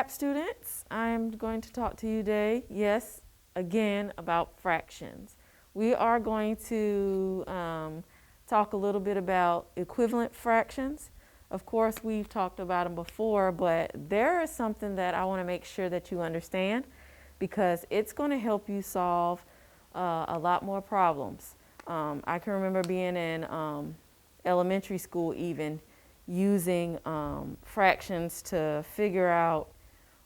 RAP students. I'm going to talk to you today, yes, again, about fractions. We are going to talk a little bit about equivalent fractions. Of course, we've talked about them before, but there is something that I want to make sure that you understand because it's going to help you solve a lot more problems. I can remember being in elementary school even, using fractions to figure out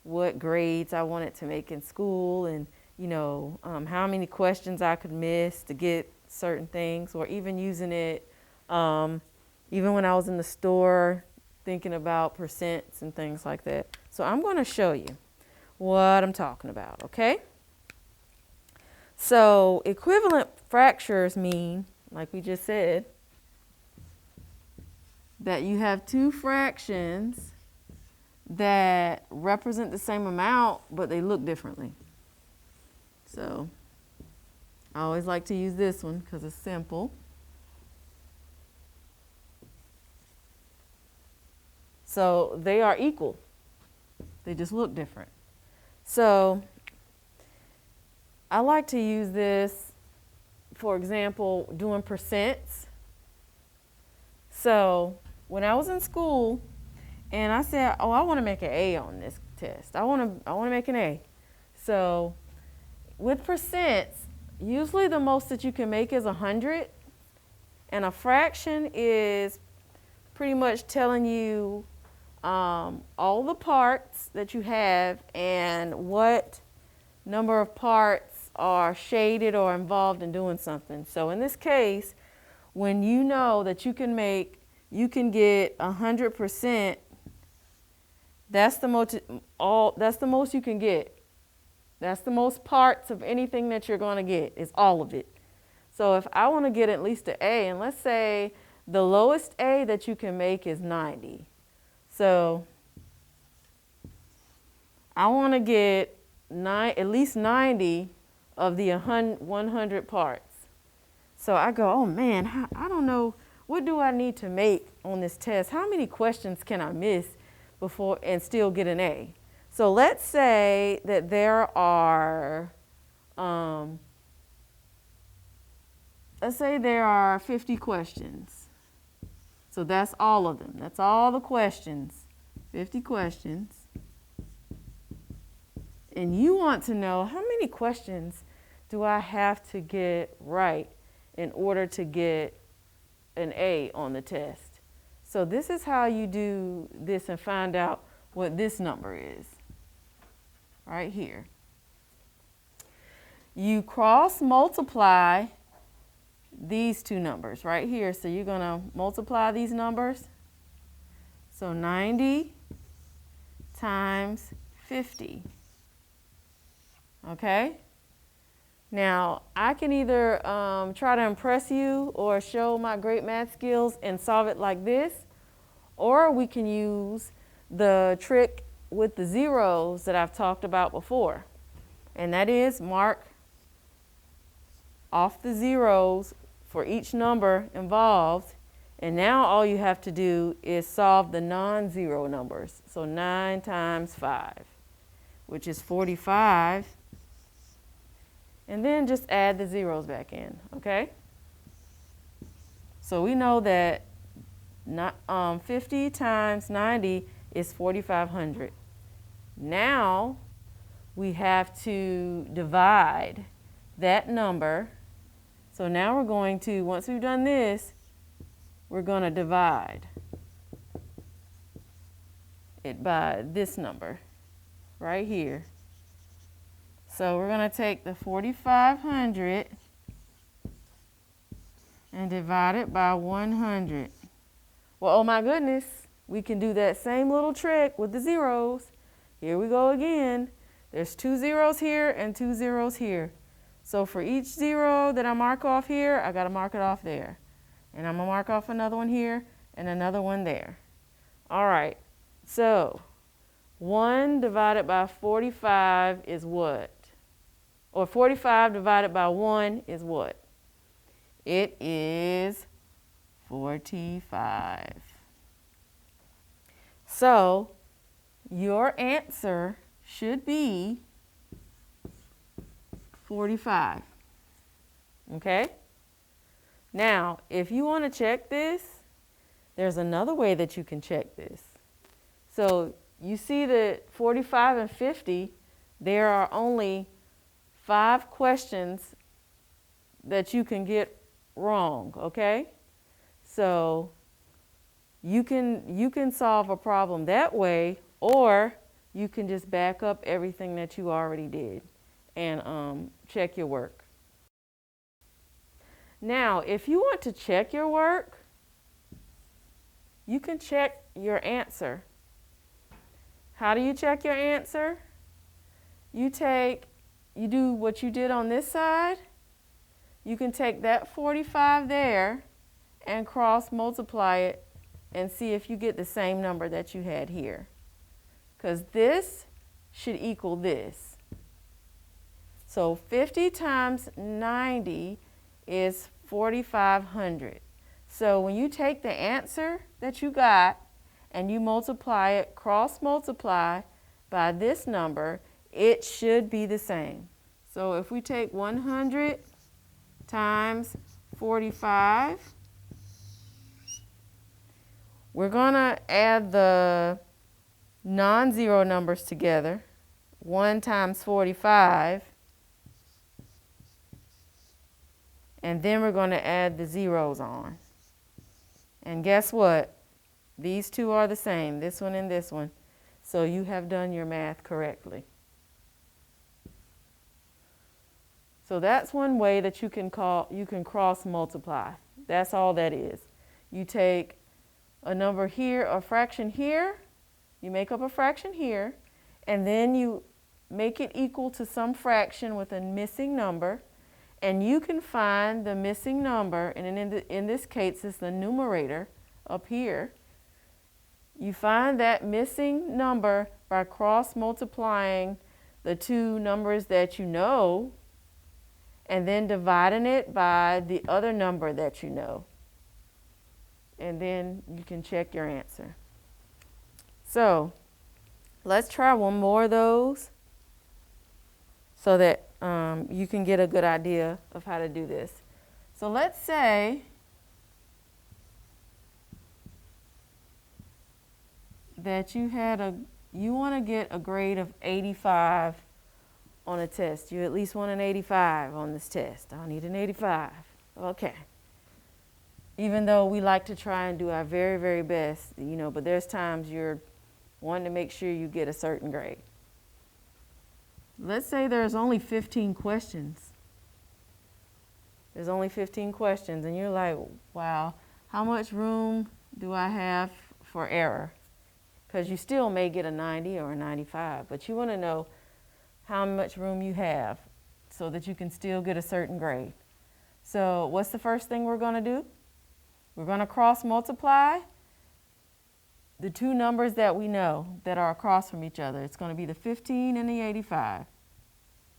what grades I wanted to make in school and, you know, how many questions I could miss to get certain things, or even using it even when I was in the store thinking about percents and things like that. So I'm going to show you what I'm talking about, okay? So equivalent fractures mean, like we just said, that you have two fractions that represent the same amount, but they look differently. So I always like to use this one because it's simple. So they are equal. They just look different. So I like to use this, for example, doing percents. So when I was in school and I said, oh, I want to make an A on this test. I want to make an A. So with percents, usually the most that you can make is 100. And a fraction is pretty much telling you all the parts that you have and what number of parts are shaded or involved in doing something. So in this case, when you know that you can get 100%, that's the most you can get. That's the most parts of anything that you're going to get, is all of it. So if I want to get at least an A, and let's say the lowest A that you can make is 90. So I want to get at least 90 of the 100 parts. So I go, oh man, I don't know, what do I need to make on this test? How many questions can I miss before and still get an A? So let's say that there are, let's say there are 50 questions. So that's all of them. That's all the questions, 50 questions. And you want to know how many questions do I have to get right in order to get an A on the test. So this is how you do this and find out what this number is, right here. You cross multiply these two numbers right here. So you're going to multiply these numbers. So 90 times 50. Okay? Now, I can either try to impress you or show my great math skills and solve it like this, or we can use the trick with the zeros that I've talked about before. And that is mark off the zeros for each number involved. And now all you have to do is solve the non-zero numbers. So 9 times 5, which is 45. And then just add the zeros back in, okay? So we know that 50 times 90 is 4,500. Now we have to divide that number. So now we're going to, once we've done this, we're going to divide it by this number right here. So we're going to take the 4,500 and divide it by 100. Well, oh my goodness, we can do that same little trick with the zeros. Here we go again. There's 2 zeros here and 2 zeros here. So for each zero that I mark off here, I got to mark it off there. And I'm going to mark off another one here and another one there. All right, so 1 divided by 45 is what? Or 45 divided by 1 is what? It is 45. So your answer should be 45. Okay? Now, if you want to check this, there's another way that you can check this. So you see that 45 and 50, there are only 5 questions that you can get wrong, okay? So you can solve a problem that way, or you can just back up everything that you already did and check your work. Now, if you want to check your work, you can check your answer. How do you check your answer? You do what you did on this side. You can take that 45 there and cross multiply it and see if you get the same number that you had here. Because this should equal this. So 50 times 90 is 4,500. So when you take the answer that you got and you multiply it, cross multiply by this number, it should be the same. So if we take 100 times 45, we're going to add the non-zero numbers together. 1 times 45. And then we're going to add the zeros on. And guess what? These two are the same, this one and this one. So you have done your math correctly. So that's one way that you can cross multiply. That's all that is. You take a number here, a fraction here, you make up a fraction here, and then you make it equal to some fraction with a missing number. And you can find the missing number, and in this case, it's the numerator up here. You find that missing number by cross multiplying the two numbers that you know, and then dividing it by the other number that you know. And then you can check your answer. So let's try one more of those so that you can get a good idea of how to do this. So let's say that you want to get a grade of 85 on a test. You at least want an 85 on this test. I need an 85. Okay. Even though we like to try and do our very, very best, but there's times you're wanting to make sure you get a certain grade. Let's say there's only 15 questions. There's only 15 questions, and you're like, wow, how much room do I have for error? Because you still may get a 90 or a 95, but you want to know how much room you have so that you can still get a certain grade. So what's the first thing we're going to do? We're going to cross multiply the two numbers that we know that are across from each other. It's going to be the 15 and the 85.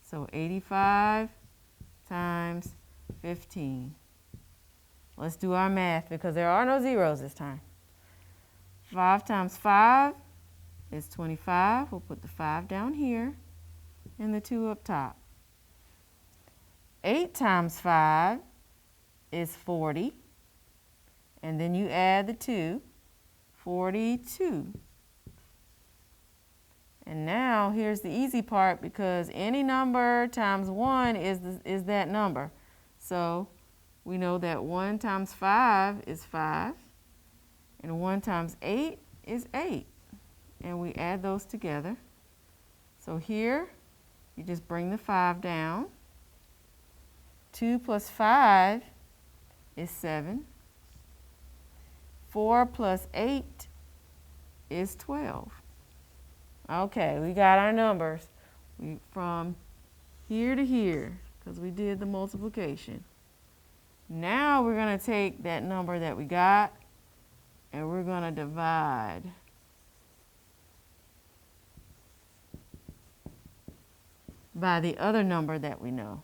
So 85 times 15. Let's do our math because there are no zeros this time. 5 times 5 is 25. We'll put the 5 down here and the 2 up top. 8 times 5 is 40. And then you add the 2. 42. And now here's the easy part because any number times 1 is that number. So we know that 1 times 5 is 5. And 1 times 8 is 8. And we add those together. So here you just bring the 5 down. 2 plus 5 is 7. 4 plus 8 is 12. Okay, we got our numbers from here to here because we did the multiplication. Now we're going to take that number that we got and we're going to divide by the other number that we know.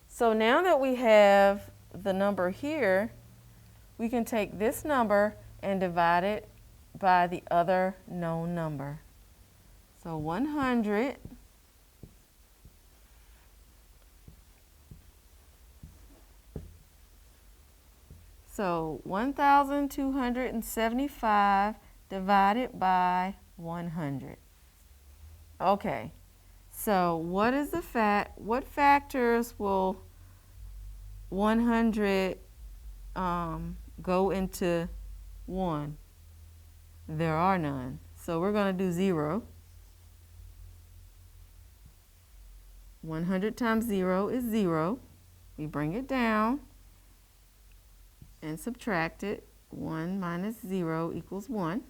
So now that we have the number here, we can take this number and divide it by the other known number. So 100 so 1,275 divided by 100. Okay, so what factors will 100 go into 1? There are none. So we're going to do 0. 100 times 0 is 0. We bring it down and subtract it. 1 minus 0 equals 1.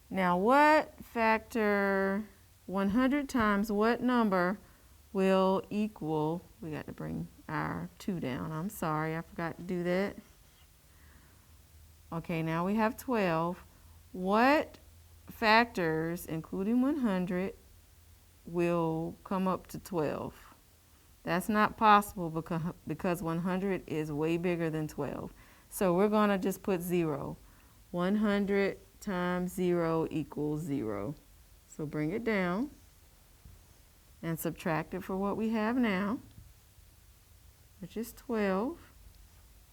Now what factor 100 times what number will equal, we got to bring our 2 down. I'm sorry, I forgot to do that. Okay, now we have 12. What factors, including 100, will come up to 12? That's not possible because 100 is way bigger than 12. So we're going to just put 0. 100 times 0 equals 0. So bring it down and subtract it for what we have now, which is 12.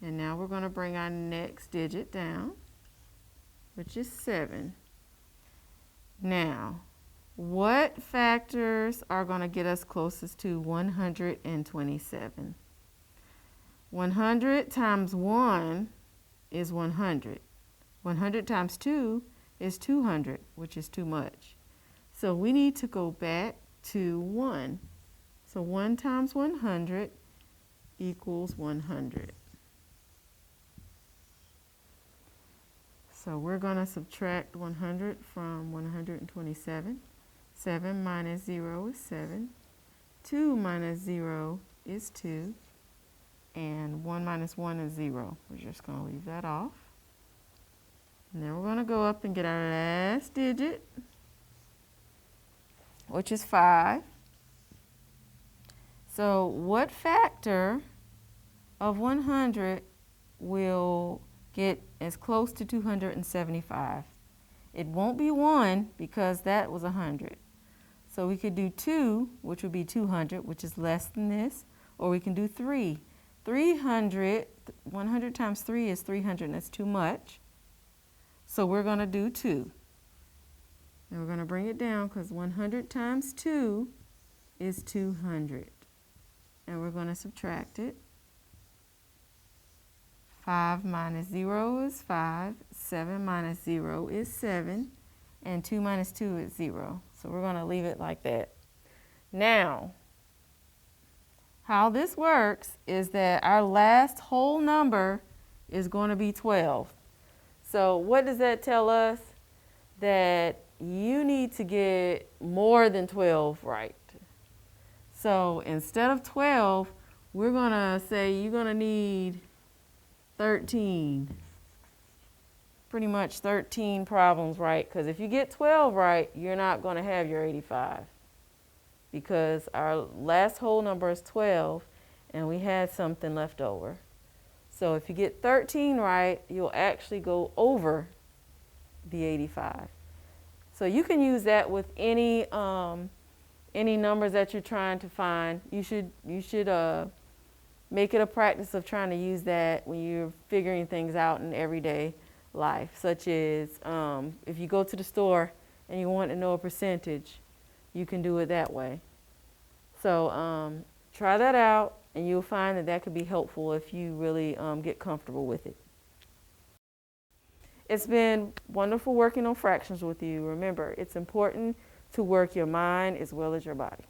And now we're going to bring our next digit down, which is 7. Now, what factors are going to get us closest to 127? 100 times 1 is 100. 100 times 2 is 200, which is too much. So we need to go back to 1. So 1 times 100 equals 100. So we're going to subtract 100 from 127. 7 minus 0 is 7. 2 minus 0 is 2. And 1 minus 1 is 0. We're just going to leave that off. And then we're going to go up and get our last digit, which is 5. So what factor of 100 will get as close to 275? It won't be 1 because that was 100. So we could do 2, which would be 200, which is less than this, or we can do 3. 100 times 3 is 300, and that's too much. So we're going to do 2. And we're going to bring it down because 100 times 2 is 200. And we're going to subtract it. 5 minus 0 is 5. 7 minus 0 is 7. And 2 minus 2 is 0. So we're going to leave it like that. Now, how this works is that our last whole number is going to be 12. So what does that tell us? That you need to get more than 12 right. So instead of 12, we're going to say you're going to need 13. Pretty much 13 problems right, because if you get 12 right, you're not going to have your 85. Because our last whole number is 12, and we had something left over. So if you get 13 right, you'll actually go over the 85. So you can use that with any numbers that you're trying to find. You should make it a practice of trying to use that when you're figuring things out in everyday life, such as if you go to the store and you want to know a percentage, you can do it that way. So try that out, and you'll find that that could be helpful if you really get comfortable with it. It's been wonderful working on fractions with you. Remember, it's important to work your mind as well as your body.